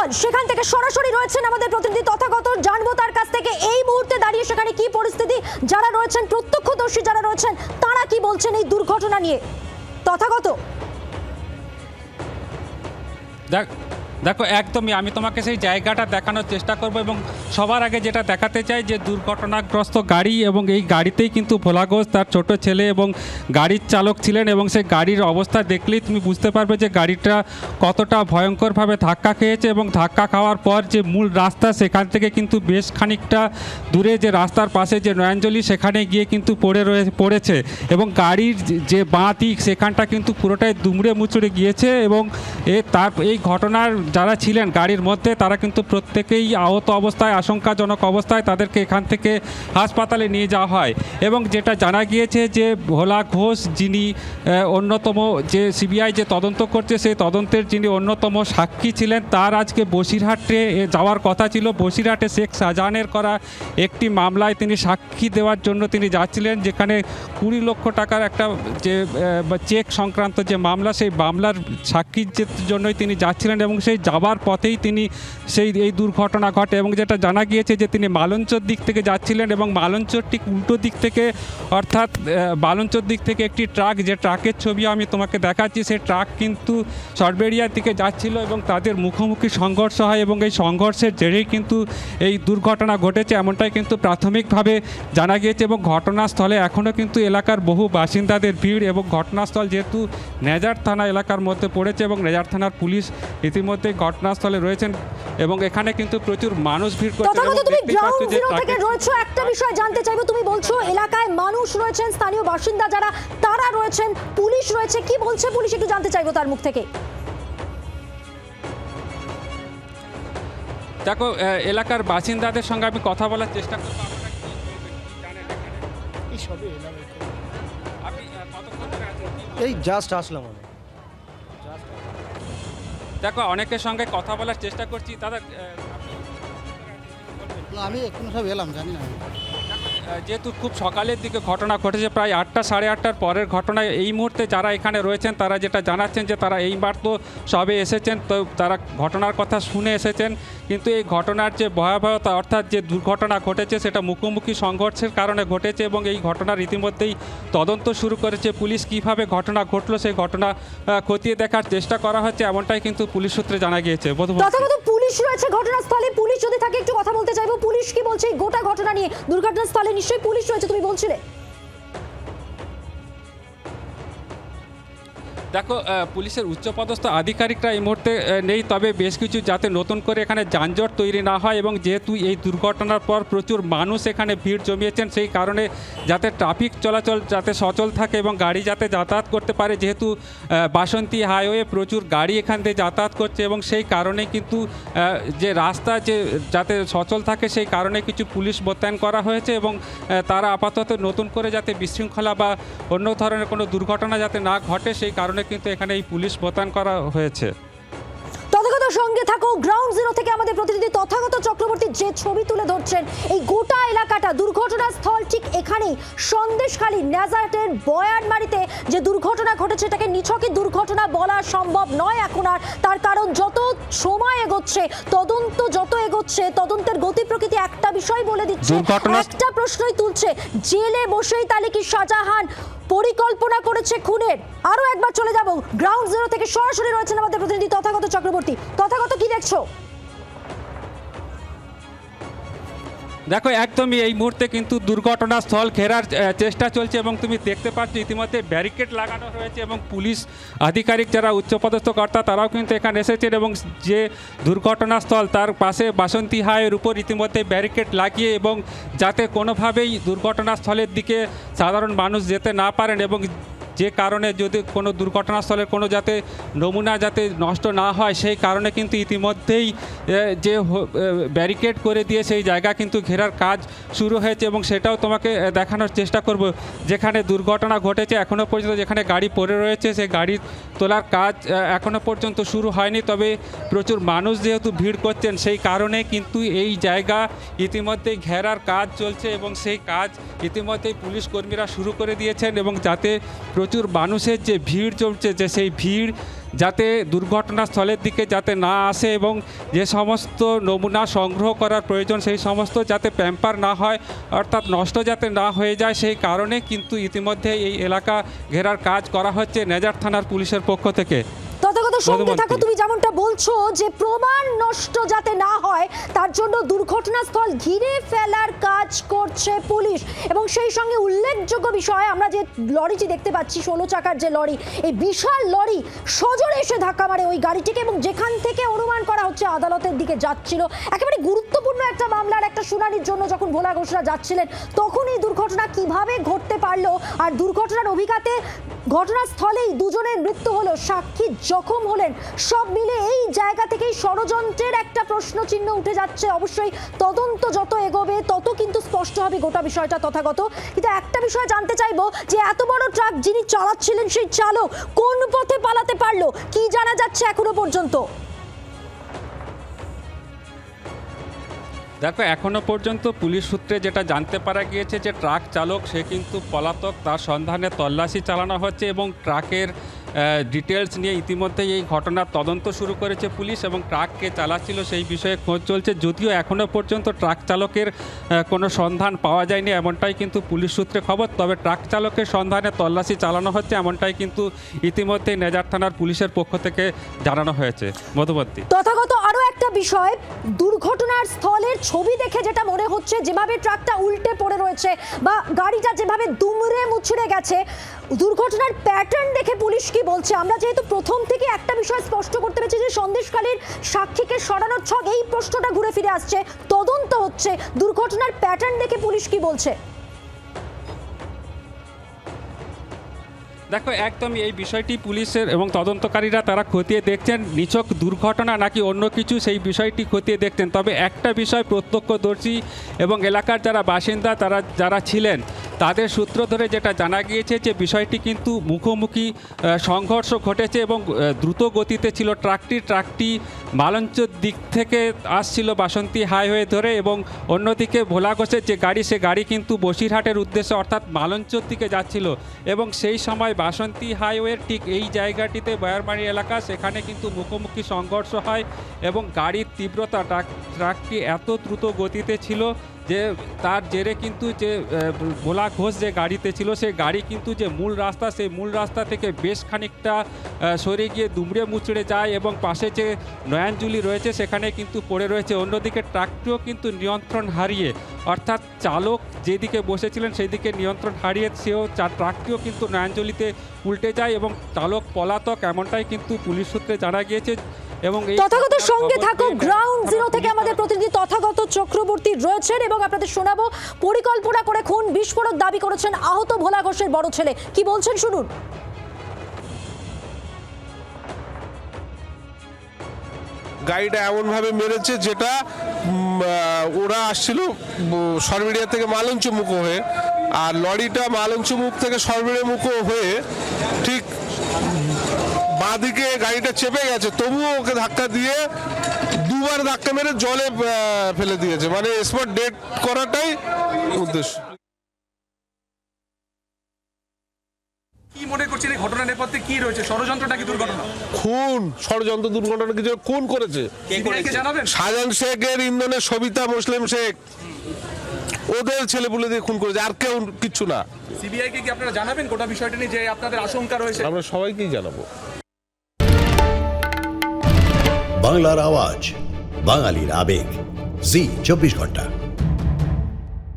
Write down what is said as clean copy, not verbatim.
স্থল সেখান থেকে সরাসরি রয়েছেন আমাদের প্রতিনিধি তথাগত, জানবো তার কাছ থেকে এই মুহূর্তে দাঁড়িয়ে সেখানে কি পরিস্থিতি, যারা রয়েছেন প্রত্যক্ষদর্শী যারা রয়েছেন তারা কি বলছেন এই দুর্ঘটনা নিয়ে। তথাগত, দেখো একদমই আমি তোমাকে সেই জায়গাটা দেখানোর চেষ্টা করব এবং সবার আগে যেটা দেখাতে চাই যে দুর্ঘটনাগ্রস্ত গাড়ি এবং এই গাড়িতেই কিন্তু ভোলা ঘোষ তার ছোট ছেলে এবং গাড়ির চালক ছিলেন এবং সেই গাড়ির অবস্থা দেখলেই তুমি বুঝতে পারবে যে গাড়িটা কতটা ভয়ঙ্করভাবে ধাক্কা খেয়েছে এবং ধাক্কা খাওয়ার পর যে মূল রাস্তা সেখান থেকে কিন্তু বেশ খানিকটা দূরে যে রাস্তার পাশে যে নয়াঞ্জলি সেখানে গিয়ে কিন্তু পড়েছে এবং গাড়ির যে বাঁ দিক সেখানটা কিন্তু পুরোটাই দুমড়ে মুচড়ে গিয়েছে এবং এই ঘটনার যারা ছিলেন গাড়ির মধ্যে তারা কিন্তু প্রত্যেকেই আহত অবস্থায়, আশঙ্কাজনক অবস্থায়, তাদেরকে এখান থেকে হাসপাতালে নিয়ে যাওয়া হয় এবং যেটা জানা গিয়েছে যে ভোলা ঘোষ যিনি অন্যতম যে সিবিআই যে তদন্ত করছে সেই তদন্তের যিনি অন্যতম সাক্ষী ছিলেন তার আজকে বসিরহাটে যাওয়ার কথা ছিল। বসিরহাটে শেখ শাহজাহানের করা একটি মামলায় তিনি সাক্ষী দেওয়ার জন্য তিনি যাচ্ছিলেন, যেখানে 20 লক্ষ টাকার একটা যে চেক সংক্রান্ত যে মামলা, সেই মামলার সাক্ষীর জন্যই তিনি যাচ্ছিলেন এবং সেই যাবার পথেই তিনি এই দুর্ঘটনা ঘটে এবং যেটা জানা গিয়েছে যে তিনি মালঞ্চর দিক থেকে যাচ্ছিলেন এবং মালঞ্চর ঠিক উল্টো দিক থেকে অর্থাৎ মালঞ্চর দিক থেকে একটি ট্রাক, যে ট্রাকের ছবি আমি তোমাকে দেখাচ্ছি, সেই ট্রাক কিন্তু সরবেরিয়ার দিকে যাচ্ছিল এবং তাদের মুখোমুখি সংঘর্ষ হয় এবং এই সংঘর্ষের জেরেই কিন্তু এই দুর্ঘটনা ঘটেছে এমনটাই কিন্তু প্রাথমিকভাবে জানা গিয়েছে এবং ঘটনাস্থলে এখনও কিন্তু এলাকার বহু বাসিন্দাদের ভিড় এবং ঘটনাস্থল যেহেতু নেজার থানা এলাকার মধ্যে পড়েছে এবং নেজার থানার পুলিশ ইতিমধ্যে ঘটনাস্থলে রয়েছেন এবং এখানে কিন্তু প্রচুর মানুষ ভিড় করছে। তুমি গ্রাউন্ড জিরো থেকে রয়েছো, একটা বিষয় জানতে চাইবো, তুমি বলছো এলাকায় মানুষ রয়েছেন, স্থানীয় বাসিন্দা যারা তারা রয়েছেন, পুলিশ রয়েছে, কি বলছে পুলিশ একটু জানতে চাইবো তার মুখ থেকে। দেখো এলাকার বাসিন্দাদের সঙ্গে আমি কথা বলার চেষ্টা করবো। এই জাস্ট আসলাম আমি। দেখো অনেকের সঙ্গে কথা বলার চেষ্টা করছি, দাদা আমি এখন সব এলাম, জানি না। যেহেতু খুব সকালের দিকে ঘটনা ঘটেছে, প্রায় 8টা সাড়ে 8টার পরের ঘটনায় এই মুহূর্তে যারা এখানে রয়েছেন তারা যেটা জানাচ্ছেন যে তারা এইবার তো সবে এসেছেন, তো তারা ঘটনার কথা শুনে এসেছেন, কিন্তু এই ঘটনার যে ভয়াবহতা অর্থাৎ যে দুর্ঘটনা ঘটেছে সেটা মুখোমুখি সংঘর্ষের কারণে ঘটেছে এবং এই ঘটনার ইতিমধ্যেই তদন্ত শুরু করেছে পুলিশ। কীভাবে ঘটনা ঘটলো সেই ঘটনা খতিয়ে দেখার চেষ্টা করা হচ্ছে এমনটাই কিন্তু পুলিশ সূত্রে জানা গিয়েছে। পুলিশ রয়েছে ঘটনাস্থলে, পুলিশ যদি থাকে একটু কথা বলতে চাইবো, পুলিশ কি বলছে এই গোটা ঘটনা নিয়ে? দুর্ঘটনাস্থলে নিশ্চয়ই পুলিশ রয়েছে, তুমি বলছিলে। দেখো পুলিশের উচ্চপদস্থ আধিকারিকরা এই মুহূর্তে নেই, তবে বেশ কিছু যাতে নতুন করে এখানে যানজট তৈরি না হয় এবং যেহেতু এই দুর্ঘটনার পর প্রচুর মানুষ এখানে ভিড় জমিয়েছেন সেই কারণে যাতে ট্রাফিক চলাচল যাতে সচল থাকে এবং গাড়ি যাতে যাতায়াত করতে পারে, যেহেতু বাসন্তী হাইওয়ে প্রচুর গাড়ি এখান থেকে যাতায়াত করছে এবং সেই কারণে কিন্তু যে রাস্তা যাতে সচল থাকে সেই কারণে কিছু পুলিশ মোতায়েন করা হয়েছে এবং তারা আপাতত নতুন করে যাতে বিশৃঙ্খলা বা অন্য ধরনের কোনো দুর্ঘটনা যাতে না ঘটে সেই কারণে কিন্তু এখানে এই পুলিশ মোতায়েন করা হয়েছে। তথাগত সঙ্গে থাকো, গ্রাউন্ড জিরো থেকে আমাদের প্রতিনিধি তথাগত চক্রবর্তী যে ছবি তুলে ধরছেন এই গোটা এলাকাটা দুর্ঘটনাস্থল ঠিক এখানেই সন্দেশখালী নেজারেটের বয়ানমারিতে যে দুর্ঘটনা ঘটেছে এটাকে নিছকই দুর্ঘটনা বলা সম্ভব নয় এখন আর, তার কারণ যত সময় এগোচ্ছে তদন্ত যত এগোচ্ছে তদন্তের গতি প্রকৃতি একটা বিষয় বলে দিচ্ছে, একটা প্রশ্নই তুলছে, জেলে বসেই তাহলে কি শাহজাহান পরিকল্পনা করেছে খুনের? আরো একবার চলে যাব, গ্রাউন্ড জিরো থেকে সরাসরি রয়েছেন আমাদের প্রতিনিধি তথাগত চক্রবর্তী। তথাগত, কি দেখছো? দেখো একদমই এই মুহূর্তে কিন্তু দুর্ঘটনাস্থল ঘেরার চেষ্টা চলছে এবং তুমি দেখতে পাচ্ছ ইতিমধ্যে ব্যারিকেড লাগানো হয়েছে এবং পুলিশ আধিকারিক যারা উচ্চপদস্থ কর্তা তারাও কিন্তু এখানে এসেছেন এবং যে দুর্ঘটনাস্থল তার পাশে বাসন্তী হাইয়ের উপর ইতিমধ্যে ব্যারিকেড লাগিয়ে এবং যাতে কোনোভাবেই দুর্ঘটনাস্থলের দিকে সাধারণ মানুষ যেতে না পারেন এবং যে কারণে যদি কোনো দুর্ঘটনাস্থলের কোনো যাতে নমুনা যাতে নষ্ট না হয় সেই কারণে কিন্তু ইতিমধ্যেই যে ব্যারিকেড করে দিয়ে সেই জায়গা কিন্তু ঘেরার কাজ শুরু হয়েছে এবং সেটাও তোমাকে দেখানোর চেষ্টা করব। যেখানে দুর্ঘটনা ঘটেছে এখনও পর্যন্ত যেখানে গাড়ি পড়ে রয়েছে সেই গাড়ি তোলার কাজ এখনও পর্যন্ত শুরু হয়নি, তবে প্রচুর মানুষ যেহেতু ভিড় করছেন সেই কারণে কিন্তু এই জায়গা ইতিমধ্যেই ঘেরার কাজ চলছে এবং সেই কাজ ইতিমধ্যেই পুলিশ কর্মীরা শুরু করে দিয়েছেন এবং যাতে প্রচুর মানুষের যে ভিড় জমছে যে সেই ভিড় যাতে দুর্ঘটনাস্থলের দিকে যাতে না আসে এবং যে সমস্ত নমুনা সংগ্রহ করার প্রয়োজন সেই সমস্ত যাতে প্যাম্পার না হয়, অর্থাৎ নষ্ট যাতে না হয়ে যায়, সেই কারণে কিন্তু ইতিমধ্যে এই এলাকা ঘেরার কাজ করা হচ্ছে নেজার থানার পুলিশের পক্ষ থেকে। তথাগত সঙ্গে মধুমন্তী। থাকো, তুমি যেমনটা বলছো যে প্রমাণ নষ্ট যাতে না হয় তার জন্য দুর্ঘটনাস্থল ঘিরে ফেলার কাজ করছে পুলিশ। এবং সেই সঙ্গে উল্লেখযোগ্য বিষয়, আমরা যে লরিটি দেখতে পাচ্ছি 16 চাকার যে লরি, এই বিশাল লরি সজোরে এসে ধাক্কা মারে ওই গাড়িটিকে এবং যেখান থেকে অনুমান করা হচ্ছে আদালতের দিকে যাচ্ছিল। একেবারে গুরুত্বপূর্ণ একটা মামলার একটা শুনানির জন্য যখন ভোলা ঘোষরা যাচ্ছিলেন তখন এই দুর্ঘটনা কিভাবে ঘটতে পারলো, আর দুর্ঘটনার অভিঘাতে ঘটনাস্থলেই দুজনের মৃত্যু হলো, সাক্ষী জখম হলেন, সব মিলে এই জায়গা থেকেই ষড়যন্ত্রের একটা প্রশ্ন চিহ্ন উঠে যাচ্ছে। অবশ্যই তদন্ত যত এগোবে তত কিন্তু স্পষ্ট হবে গোটা বিষয়টা তথাগত। কিন্তু একটা বিষয় জানতে চাইবো যে এত বড় ট্রাক যিনি চালাচ্ছিলেন সেই চালক কোন পথে পালাতে পারলো, কি জানা যাচ্ছে এখনো পর্যন্ত? দেখো, এখনো পর্যন্ত পুলিশ সূত্রে যেটা জানতে পারা গিয়েছে যে ট্রাক চালক সে কিন্তু পলাতক, তার সন্ধানে তল্লাশি চালানো হচ্ছে এবং ট্রাকের ডিটেলস নিয়ে ইতিমধ্যেই এই ঘটনার তদন্ত শুরু করেছে পুলিশ এবং ট্রাককে চালাচ্ছিল সেই বিষয়ে খোঁজ চলছে। যদিও এখনও পর্যন্ত ট্রাক চালকের কোনো সন্ধান পাওয়া যায়নি এমনটাই কিন্তু পুলিশ সূত্রে খবর, তবে ট্রাক চালকের সন্ধানে তল্লাশি চালানো হচ্ছে এমনটাই কিন্তু ইতিমধ্যেই নেজার থানার পুলিশের পক্ষ থেকে জানানো হয়েছে। মধুমন্তী। তথাগত আরো একটা বিষয়, দুর্ঘটনার স্থলের ছবি দেখে যেটা মনে হচ্ছে যেভাবে ট্রাকটা উল্টে পড়ে রয়েছে বা গাড়িটা যেভাবে দুমড়ে মুচড়ে গেছে, দুর্ঘটনার প্যাটার্ন দেখে পুলিশ কি বলছে? আমরা যেহেতু প্রথম থেকে একটা বিষয় স্পষ্ট করতে পেরেছি যে সন্দেশখালীর সাক্ষীকে সরানোর ছক, এই প্রশ্নটা ঘুরে ফিরে আসছে, তদন্ত হচ্ছে, দুর্ঘটনার প্যাটার্ন দেখে পুলিশ কি বলছে? দেখো, একদমই এই বিষয়টি পুলিশের এবং তদন্তকারীরা তারা খতিয়ে দেখছেন, নিছক দুর্ঘটনা নাকি অন্য কিছু সেই বিষয়টি খতিয়ে দেখছেন। তবে একটা বিষয় প্রত্যক্ষদর্শী এবং এলাকার যারা বাসিন্দা তারা যারা ছিলেন তাদের সূত্র ধরে যেটা জানা গিয়েছে যে বিষয়টি কিন্তু মুখোমুখি সংঘর্ষ ঘটেছে এবং দ্রুত গতিতে ছিল ট্রাকটি মালঞ্চর দিক থেকে আসছিল বাসন্তী হাইওয়ে ধরে এবং অন্যদিকে ভোলা ঘোষের যে গাড়ি সে গাড়ি কিন্তু বসিরহাটের উদ্দেশ্যে অর্থাৎ মালঞ্চর দিকে যাচ্ছিল এবং সেই সময় বাসন্তী হাইওয়ের ঠিক এই জায়গাটিতে বয়ারমারি এলাকা, সেখানে কিন্তু মুখোমুখি সংঘর্ষ হয় এবং গাড়ির তীব্রতা ট্রাকটি এত দ্রুত গতিতে ছিল যে তার জেরে কিন্তু যে ভোলা ঘোষ যে গাড়িতে ছিল সেই গাড়ি কিন্তু যে মূল রাস্তা সেই মূল রাস্তা থেকে বেশ খানিকটা সরে গিয়ে দুমড়ে মুচড়ে যায় এবং পাশে যে নয়নজুলি রয়েছে সেখানে কিন্তু পড়ে রয়েছে। অন্যদিকে ট্রাকটিও কিন্তু নিয়ন্ত্রণ হারিয়ে, অর্থাৎ চালক যেদিকে বসেছিলেন সেই দিকে নিয়ন্ত্রণ হারিয়ে সেও ট্রাকটিও কিন্তু নয়নজুলিতে উল্টে যায় এবং চালক পলাতক এমনটাই কিন্তু পুলিশ সূত্রে জানা গিয়েছে। এবং তথাগত সঙ্গে থাকো, গ্রাউন্ড জিরো থেকে আমাদের প্রতিনিধি তথাগত চক্রবর্তী রয়েছেন এবং আপনাদের শোনাবো। পরিকল্পনা করে খুন, বিস্ফোরক দাবি করেছেন আহত ভোলা ঘোষের বড় ছেলে, কি বলছেন শুনুন। গাড়িটা এমনভাবে মেরেছে যেটা ওরা আসছিল সরবেড়িয়া থেকে মালঞ্চ মুখ হয়ে, আর লরিটা মালঞ্চ মুখ থেকে সরবেড়িয়া মুখ হয়ে ঠিক বাঁদিকে গাড়িটা চেপে গেছে, তবুও ওকে ধাক্কা দিয়ে দুবার ধাক্কা মেরে জলে ফেলে দিয়েছে, মানে স্পট ডেড করাটাই উদ্দেশ্য। কি মনে করছেন এই ঘটনার নেপথ্যে কি রয়েছে? ষড়যন্ত্রটা কি দুর্ঘটনা? খুন, ষড়যন্ত্র দুর্ঘটনা কিছু খুন করেছে। সিবিআইকে জানাবেন? শাহজাহান শেখের ইন্ধনের সবিতা মুসলিম শেখ ওদের ছেলেপুলে দিয়ে খুন করেছে, আর কেউ কিচ্ছু না। সিবিআইকে কি আপনারা জানাবেন গোটা বিষয়টা নিয়ে যে আপনাদের আশঙ্কা রয়েছে? আমরা সবাইকেই জানাবো। বাংলার আওয়াজ, বাঙালির আবেগ, জি 24 ঘন্টা।